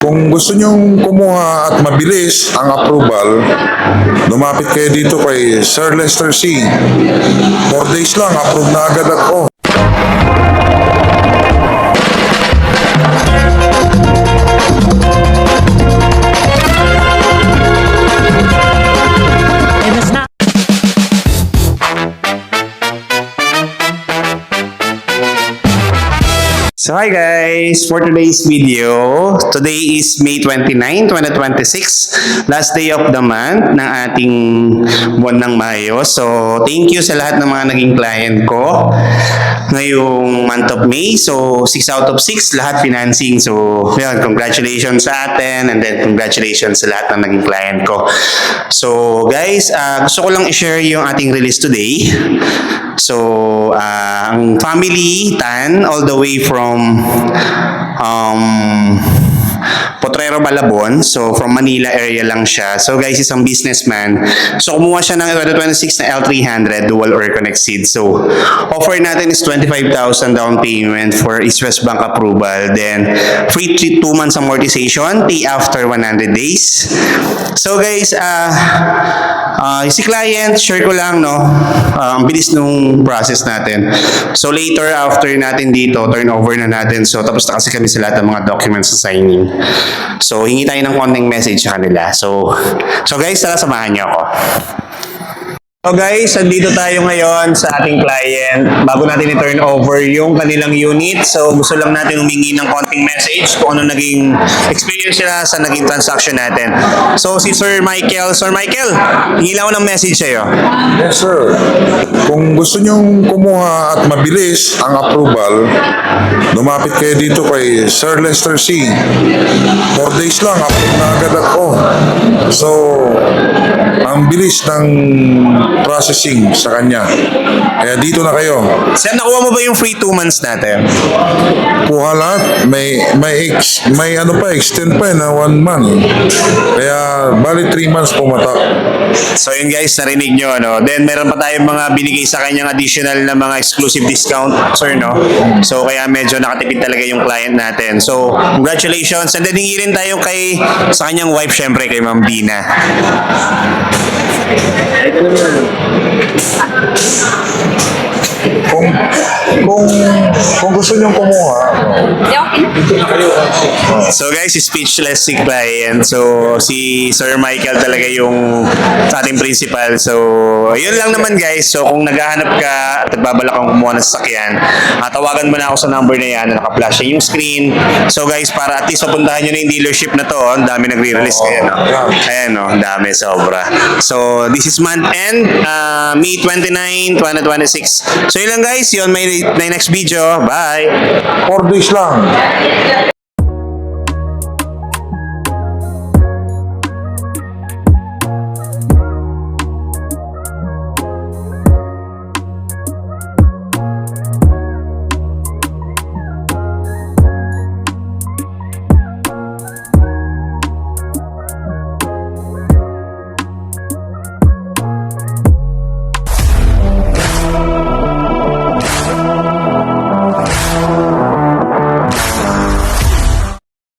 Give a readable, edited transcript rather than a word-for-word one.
Kung gusto nyong kumuha at mabilis ang approval, lumapit kayo dito kay Sir Lester C. 4 days lang, approve na agad ako. So hi guys, for today's video, today is May 29, 2026, last day of the month ng ating buwan ng Mayo. So thank you sa lahat ng mga naging client ko ngayong month of May. So 6 out of 6, lahat financing. So yun, congratulations sa atin and then congratulations sa lahat ng naging client ko. So guys, gusto ko lang i-share yung ating release today. So, ang family Tan, all the way from Potrero, Malabon. So, from Manila area lang siya. So, guys, isang businessman. So, kumuha siya ng 2026 na L300 dual or connect seed. So, offer natin is 25,000 down payment for East West Bank approval. Then, free 2 months amortization, pay after 100 days. So, guys, si client, share ko lang, no? Ang bilis nung process natin. So, later, after natin dito, turn over na natin. So, tapos na kasi kami sa lahat ng mga documents sa signing. So, hingi tayo ng konting message sa kanila. So guys, tara samahan niyo ako. So guys, andito tayo ngayon sa ating client bago natin i-turn over yung kanilang unit. So gusto lang natin humingi ng konting message kung ano naging experience nila sa naging transaction natin. So si Sir Michael, hingi lang ako ng message sa'yo. Yes sir, kung gusto nyong kumuha at mabilis ang approval, lumapit kayo dito kay Sir Lester C. 4 days lang, approve na agad ako. So, ang bilis ng processing sa kanya. Kaya dito na kayo. Sir, nakuha mo ba yung free 2 months natin? Kuha lahat. May ano pa, extend pa na 1 month. Kaya bali 3 months pumatak. So yun guys, narinig nyo, no? Then meron pa tayong mga binigay sa kanyang additional na mga exclusive discount, sir, no? So kaya medyo nakatipid talaga yung client natin. So congratulations. And then hingi rin tayo sa kanyang wife, syempre, kay Ma'am Dina. Kung gusto nyong kumuha, So guys, speechless si client. So si Sir Michael talaga yung sa ating principal. So yun lang naman guys. So kung naghahanap ka at nagbabalak kang kumuha ng sasakyan, tawagan mo na ako sa number na yan na naka-flash yung screen. So guys, para at least mapuntahan nyo na yung dealership na to. Ang dami nagre-release kaya, no? Ayan, no? Ang dami, sobra. So this is month end, May 29, 2026. So yun lang guys, yun my next video. Bye! 4 days lang.